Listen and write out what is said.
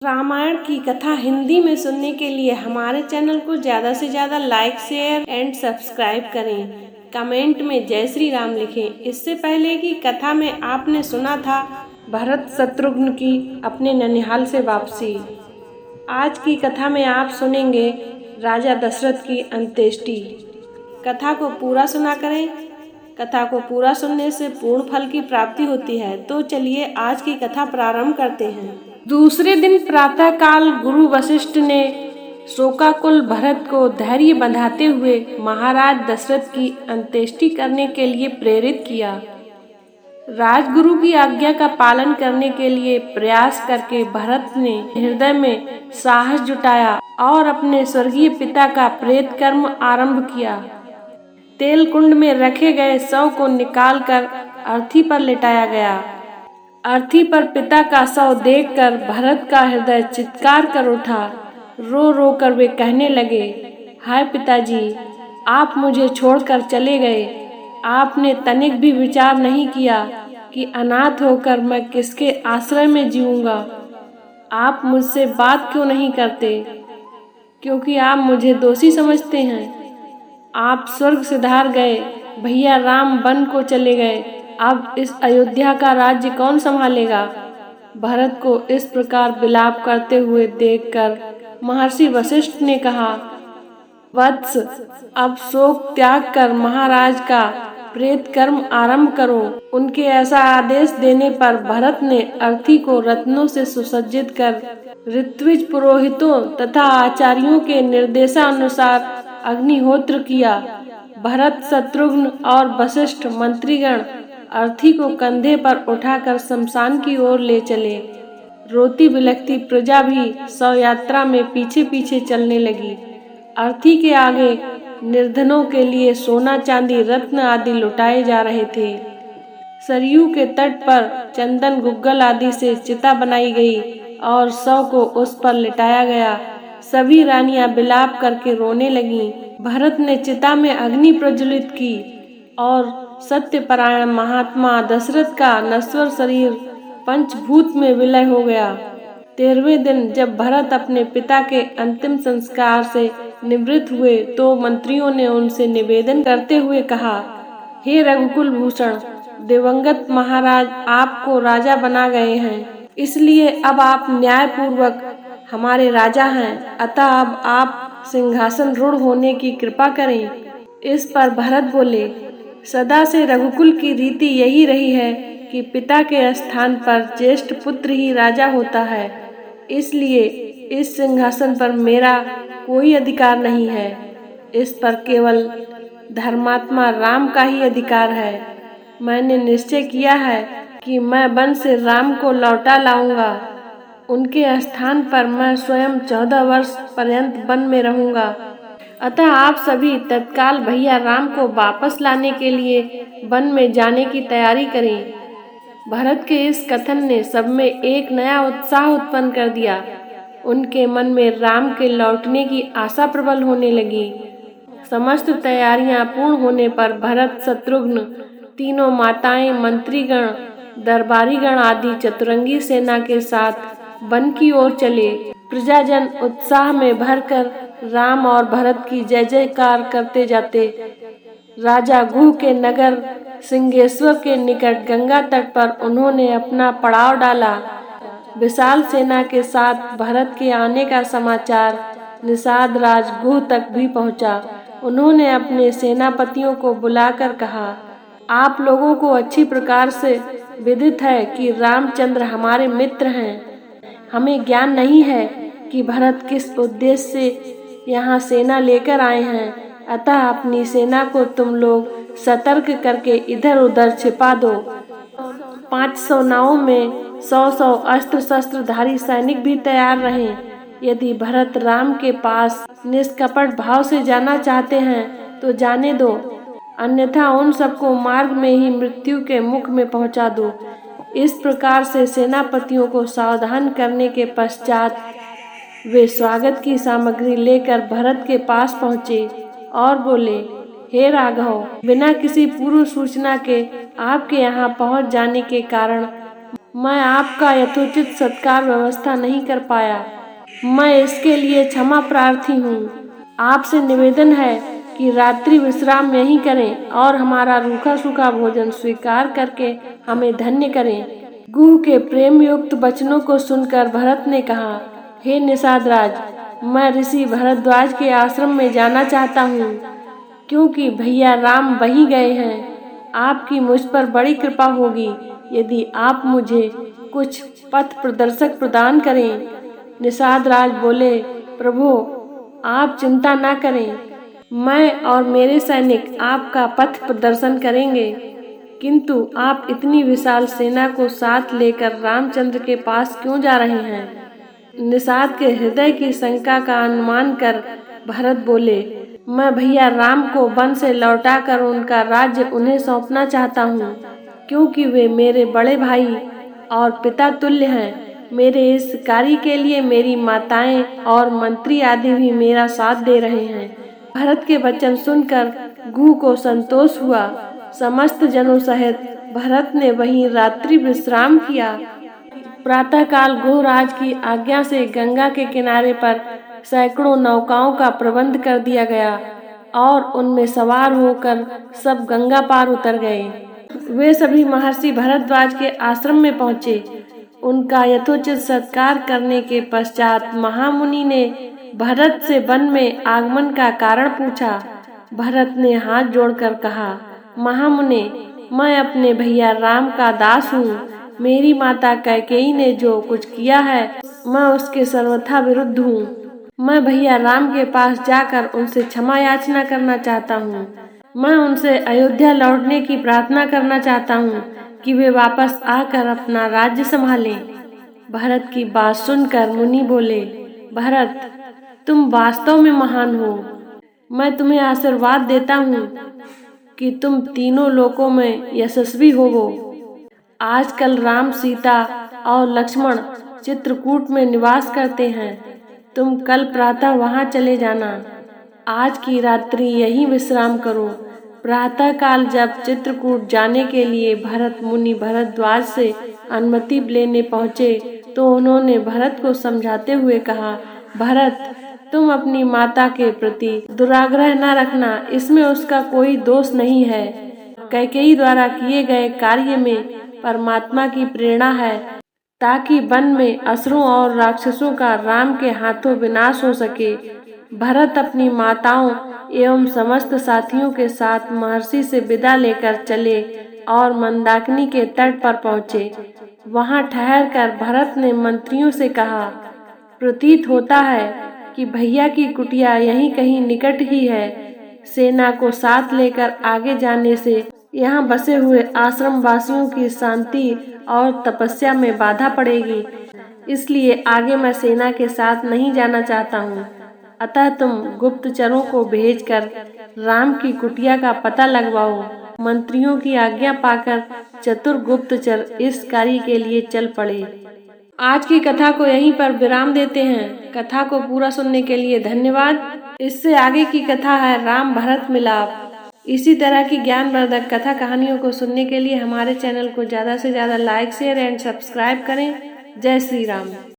रामायण की कथा हिंदी में सुनने के लिए हमारे चैनल को ज़्यादा से ज़्यादा लाइक शेयर एंड सब्सक्राइब करें। कमेंट में जय श्री राम लिखें। इससे पहले की कथा में आपने सुना था भरत शत्रुघ्न की अपने ननिहाल से वापसी। आज की कथा में आप सुनेंगे राजा दशरथ की अंत्येष्टि। कथा को पूरा सुना करें। कथा को पूरा सुनने से पूर्ण फल की प्राप्ति होती है। तो चलिए आज की कथा प्रारंभ करते हैं। दूसरे दिन प्रातः काल गुरु वशिष्ठ ने शोकाकुल भरत को धैर्य बंधाते हुए महाराज दशरथ की अंत्येष्टि करने के लिए प्रेरित किया। राजगुरु की आज्ञा का पालन करने के लिए प्रयास करके भरत ने हृदय में साहस जुटाया और अपने स्वर्गीय पिता का प्रेत कर्म आरंभ किया। तेल कुंड में रखे गए शव को निकालकर अर्थी पर लिटाया गया। अर्थी पर पिता का शव देखकर भरत का हृदय चित्कार कर उठा। रो रो कर वे कहने लगे, हाय पिताजी, आप मुझे छोड़कर चले गए। आपने तनिक भी विचार नहीं किया कि अनाथ होकर मैं किसके आश्रय में जीऊंगा। आप मुझसे बात क्यों नहीं करते? क्योंकि आप मुझे दोषी समझते हैं। आप स्वर्ग सिधार गए, भैया राम वन को चले गए। अब इस अयोध्या का राज्य कौन संभालेगा? भरत को इस प्रकार विलाप करते हुए देखकर महर्षि वशिष्ठ ने कहा, वत्स, अब शोक त्याग कर महाराज का प्रेत कर्म आरंभ करो। उनके ऐसा आदेश देने पर भरत ने अर्थी को रत्नों से सुसज्जित कर ऋत्विज पुरोहितों तथा आचार्यों के निर्देशानुसार अग्निहोत्र किया। भरत, शत्रुघ्न और वशिष्ठ मंत्रीगण अर्थी को कंधे पर उठाकर शमशान की ओर ले चले। रोती बिलखती प्रजा भी शव यात्रा में पीछे पीछे चलने लगी। अर्थी के आगे निर्धनों के लिए सोना चांदी रत्न आदि लुटाए जा रहे थे। सरयू के तट पर चंदन गुग्गल आदि से चिता बनाई गई और शव को उस पर लिटाया गया। सभी रानियां विलाप करके रोने लगीं। भरत ने चिता में अग्नि प्रज्वलित की और सत्यपरायण महात्मा दशरथ का नश्वर शरीर पंचभूत में विलय हो गया। 13वें दिन जब भरत अपने पिता के अंतिम संस्कार से निवृत्त हुए तो मंत्रियों ने उनसे निवेदन करते हुए कहा, हे रघुकुल भूषण, दिवंगत महाराज आपको राजा बना गए हैं, इसलिए अब आप न्याय पूर्वक हमारे राजा हैं। अतः अब आप सिंहासन रूढ़ होने की कृपा करें। इस पर भरत बोले, सदा से रघुकुल की रीति यही रही है कि पिता के स्थान पर ज्येष्ठ पुत्र ही राजा होता है। इसलिए इस सिंहासन पर मेरा कोई अधिकार नहीं है। इस पर केवल धर्मात्मा राम का ही अधिकार है। मैंने निश्चय किया है कि मैं वन से राम को लौटा लाऊंगा। उनके स्थान पर मैं स्वयं 14 वर्ष पर्यंत वन में रहूंगा। अतः आप सभी तत्काल भैया राम को वापस लाने के लिए वन में जाने की तैयारी करें। भरत के इस कथन ने सब में एक नया उत्साह उत्पन्न कर दिया। उनके मन में राम के लौटने की आशा प्रबल होने लगी। समस्त तैयारियां पूर्ण होने पर भरत, शत्रुघ्न, तीनों माताएं, मंत्रीगण, दरबारीगण आदि चतुरंगी सेना के साथ वन की ओर चले। प्रजाजन उत्साह में भरकर राम और भरत की जय जयकार करते जाते। राजा गुह के नगर सिंहेश्वर के निकट गंगा तट पर उन्होंने अपना पड़ाव डाला। विशाल सेना के साथ भरत के आने का समाचार निषाद राज गुह तक भी पहुंचा। उन्होंने अपने सेनापतियों को बुलाकर कहा, आप लोगों को अच्छी प्रकार से विदित है कि रामचंद्र हमारे मित्र हैं। हमें ज्ञान नहीं है कि भरत किस उद्देश्य से यहाँ सेना लेकर आए हैं। अतः अपनी सेना को तुम लोग सतर्क करके इधर उधर छिपा दो। 500 नावों में 100 अस्त्र शस्त्रधारी सैनिक भी तैयार रहें। यदि भरत राम के पास निष्कपट भाव से जाना चाहते हैं तो जाने दो, अन्यथा उन सबको मार्ग में ही मृत्यु के मुख में पहुंचा दो। इस प्रकार से सेनापतियों को सावधान करने के पश्चात वे स्वागत की सामग्री लेकर भरत के पास पहुँचे और बोले, हे राघव, बिना किसी पूर्व सूचना के आपके यहाँ पहुँच जाने के कारण मैं आपका यथोचित सत्कार व्यवस्था नहीं कर पाया। मैं इसके लिए क्षमा प्रार्थी हूँ। आपसे निवेदन है कि रात्रि विश्राम यहीं करें और हमारा रूखा सूखा भोजन स्वीकार करके हमें धन्य करें। गुह के प्रेम युक्त वचनों को सुनकर भरत ने कहा, हे निषाद राज, मैं ऋषि भरद्वाज के आश्रम में जाना चाहता हूँ, क्योंकि भैया राम वहीं गए हैं। आपकी मुझ पर बड़ी कृपा होगी यदि आप मुझे कुछ पथ प्रदर्शक प्रदान करें। निषाद राज बोले, प्रभु आप चिंता न करें, मैं और मेरे सैनिक आपका पथ प्रदर्शन करेंगे, किंतु आप इतनी विशाल सेना को साथ लेकर रामचंद्र के पास क्यों जा रहे हैं? निषाद के हृदय की शंका का अनुमान कर भरत बोले, मैं भैया राम को वन से लौटाकर उनका राज्य उन्हें सौंपना चाहता हूँ, क्योंकि वे मेरे बड़े भाई और पिता तुल्य हैं। मेरे इस कार्य के लिए मेरी माताएं और मंत्री आदि भी मेरा साथ दे रहे हैं। भरत के वचन सुनकर गुह को संतोष हुआ। समस्त जनों सहित भरत ने वहीं रात्रि विश्राम किया। प्रातःकाल गुहराज की आज्ञा से गंगा के किनारे पर सैकड़ों नौकाओं का प्रबंध कर दिया गया और उनमें सवार होकर सब गंगा पार उतर गए। वे सभी महर्षि भरद्वाज के आश्रम में पहुँचे। उनका यथोचित सत्कार करने के पश्चात महामुनि ने भरत से वन में आगमन का कारण पूछा। भरत ने हाथ जोड़कर कहा, महामुने, मैं अपने भैया राम का दास हूँ। मेरी माता कैकेयी ने जो कुछ किया है मैं उसके सर्वथा विरुद्ध हूँ। मैं भैया राम के पास जाकर उनसे क्षमा याचना करना चाहता हूँ। मैं उनसे अयोध्या लौटने की प्रार्थना करना चाहता हूँ कि वे वापस आकर अपना राज्य संभालें। भरत की बात सुनकर मुनि बोले, भरत, तुम वास्तव में महान हो। मैं तुम्हें आशीर्वाद देता हूँ कि तुम तीनों लोकों में यशस्वी होवो। आजकल राम, सीता और लक्ष्मण चित्रकूट में निवास करते हैं। तुम कल प्रातः वहां चले जाना। आज की रात्रि यहीं विश्राम करो। प्रातः काल जब चित्रकूट जाने के लिए भरत मुनि भरद्वाज से अनुमति लेने पहुँचे तो उन्होंने भरत को समझाते हुए कहा, भरत, तुम अपनी माता के प्रति दुराग्रह न रखना, इसमें उसका कोई दोष नहीं है। कैकेयी द्वारा किए गए कार्य में परमात्मा की प्रेरणा है, ताकि वन में असुरों और राक्षसों का राम के हाथों विनाश हो सके। भरत अपनी माताओं एवं समस्त साथियों के साथ महर्षि से विदा लेकर चले और मंदाकिनी के तट पर पहुँचे। वहां ठहरकर भरत ने मंत्रियों से कहा, प्रतीत होता है कि भैया की कुटिया यहीं कहीं निकट ही है। सेना को साथ लेकर आगे जाने से यहाँ बसे हुए आश्रम वासियों की शांति और तपस्या में बाधा पड़ेगी, इसलिए आगे मैं सेना के साथ नहीं जाना चाहता हूँ। अतः तुम गुप्तचरों को भेजकर राम की कुटिया का पता लगवाओ। मंत्रियों की आज्ञा पाकर चतुर गुप्तचर इस कार्य के लिए चल पड़े। आज की कथा को यहीं पर विराम देते हैं। कथा को पूरा सुनने के लिए धन्यवाद। इससे आगे की कथा है राम भरत मिलाप। इसी तरह की ज्ञानवर्धक कथा कहानियों को सुनने के लिए हमारे चैनल को ज़्यादा से ज़्यादा लाइक, शेयर एंड सब्सक्राइब करें। जय श्री राम।